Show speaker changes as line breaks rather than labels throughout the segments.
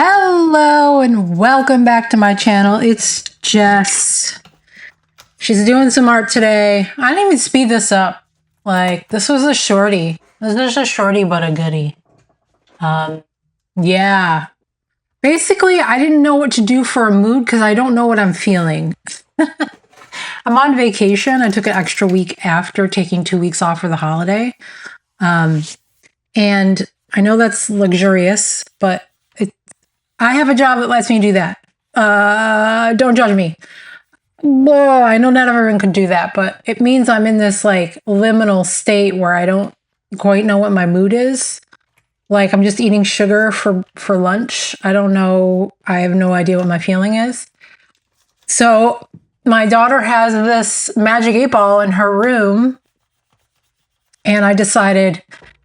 Hello and welcome back to my channel. It's Jess. She's doing some art today. I didn't even speed this up. Like, this was a shorty. This was a shorty but a goodie. Yeah. Basically, I didn't know what to do for a mood because I don't know what I'm feeling. I'm on vacation. I took an extra week after taking 2 weeks off for the holiday. And I know that's luxurious, but I have a job that lets me do that. Don't judge me. Whoa, I know not everyone can do that, but it means I'm in this like liminal state where I don't quite know what my mood is. Like I'm just eating sugar for lunch. I don't know. I have no idea what my feeling is. So my daughter has this magic 8-ball in her room, and I decided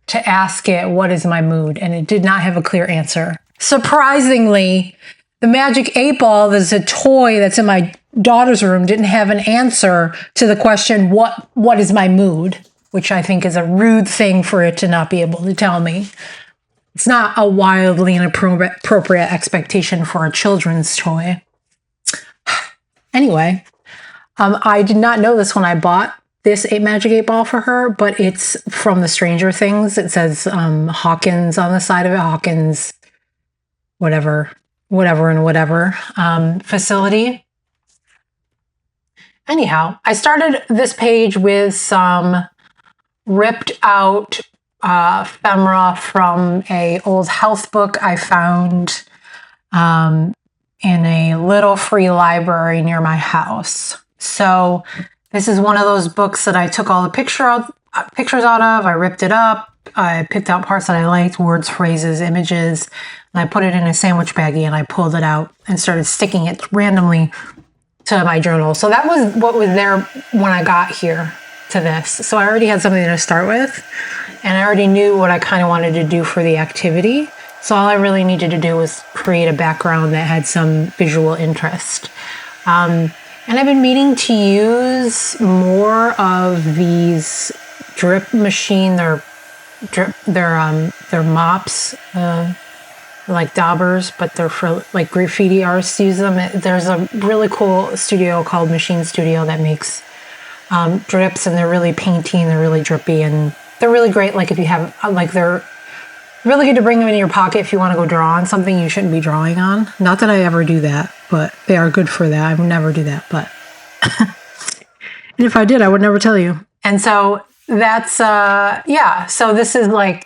to ask it, what is my mood? And it did not have a clear answer. Surprisingly, the magic 8-ball that's a toy that's in my daughter's room didn't have an answer to the question, what is my mood? Which I think is a rude thing for it to not be able to tell me. It's not a wildly inappropriate expectation for a children's toy. Anyway, I did not know this when I bought this magic 8-ball for her, but it's from the Stranger Things. It says Hawkins on the side of it, Hawkins whatever facility. Anyhow, I started this page with some ripped out ephemera from a old health book I found in a little free library near my house. So this is one of those books that I took all the pictures out of. I ripped it up. I picked out parts that I liked, words, phrases, images, and I put it in a sandwich baggie and I pulled it out and started sticking it randomly to my journal. So that was what was there when I got here to this. So I already had something to start with, and I already knew what I kind of wanted to do for the activity. So all I really needed to do was create a background that had some visual interest. And I've been meaning to use more of these drip machine, they're mops, like daubers, but they're for like graffiti artists use them. There's a really cool studio called Machine Studio that makes drips, and they're really painty and they're really drippy, and they're really great. Like if you have, like they're really good to bring them in your pocket if you want to go draw on something you shouldn't be drawing on. Not that I ever do that, but they are good for that. I would never do that, but and if I did, I would never tell you. And so that's, yeah. So this is like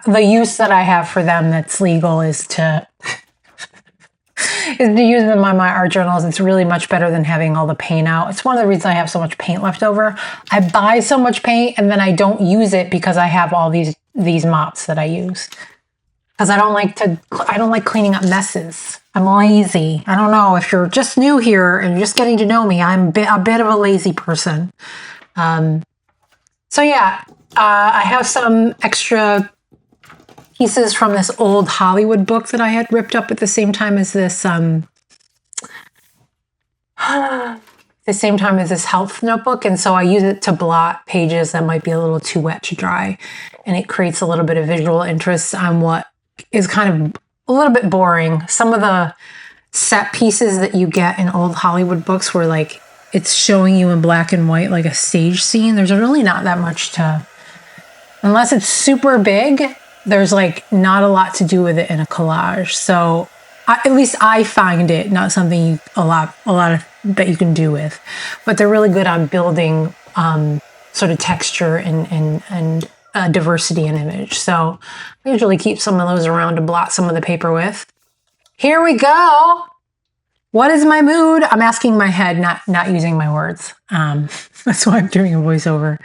the use that I have for them that's legal is to use them on my art journals. It's really much better than having all the paint out. It's one of the reasons I have so much paint left over. I buy so much paint and then I don't use it because I have all these mops that I use. Because I don't like cleaning up messes. I'm lazy. I don't know if you're just new here and you're just getting to know me. I'm a bit of a lazy person. So yeah, I have some extra pieces from this old Hollywood book that I had ripped up at the same time as this, health notebook. And so I use it to blot pages that might be a little too wet to dry. And it creates a little bit of visual interest on what is kind of a little bit boring. Some of the set pieces that you get in old Hollywood books where like it's showing you in black and white, like a stage scene. There's really not that much unless it's super big, there's like not a lot to do with it in a collage. So at least I find it not something a lot of that you can do with, but they're really good on building sort of texture and diversity in image. So I usually keep some of those around to blot some of the paper with. Here we go. What is my mood? I'm asking my head, not using my words. That's why I'm doing a voiceover.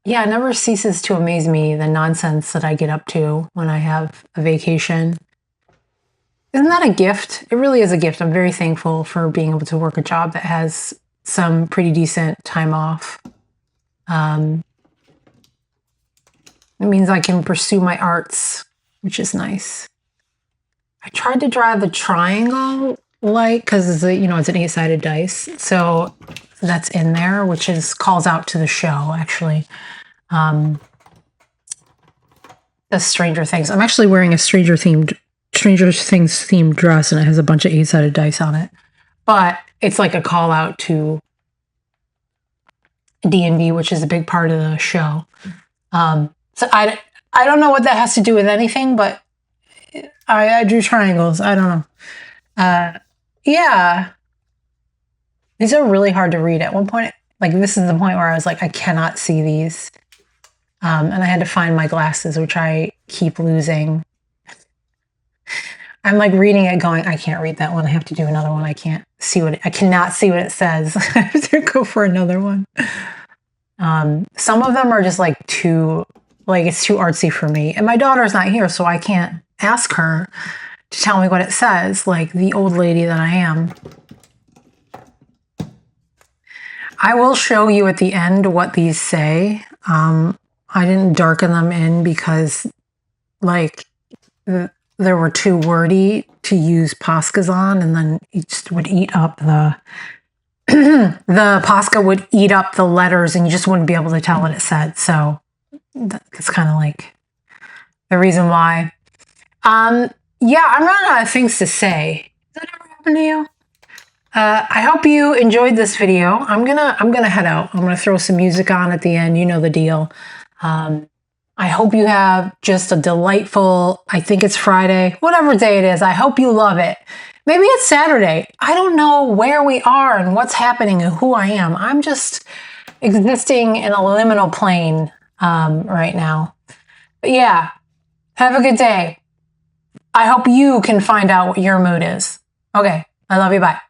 Yeah, it never ceases to amaze me, the nonsense that I get up to when I have a vacation. Isn't that a gift? It really is a gift. I'm very thankful for being able to work a job that has some pretty decent time off. It means I can pursue my arts, which is nice. I tried to draw the triangle because it's an 8-sided dice. So that's in there, which calls out to the show, actually. The Stranger Things. I'm actually wearing a Stranger themed Stranger Things themed dress, and it has a bunch of 8-sided dice on it. But it's like a call out to D&D, which is a big part of the show. So I don't know what that has to do with anything, but I drew triangles. I don't know. Yeah. These are really hard to read. At one point, like this is the point where I was like, I cannot see these. And I had to find my glasses, which I keep losing. I'm like reading it going, I can't read that one. I have to do another one. I cannot see what it says. I have to go for another one. Some of them are just like it's too artsy for me. And my daughter's not here, so I can't ask her to tell me what it says, like the old lady that I am. I will show you at the end what these say. I didn't darken them in because like there were too wordy to use Poscas on, and then it just would eat up the Posca would eat up the letters and you just wouldn't be able to tell what it said. So that's kind of like the reason why. Yeah, I'm running out of things to say. Does that ever happen to you? I hope you enjoyed this video. I'm gonna head out. I'm gonna throw some music on at the end. You know the deal. I hope you have just a delightful, I think it's Friday, whatever day it is. I hope you love it. Maybe it's Saturday. I don't know where we are and what's happening and who I am. I'm just existing in a liminal plane right now. But yeah, have a good day. I hope you can find out what your mood is. Okay, I love you. Bye.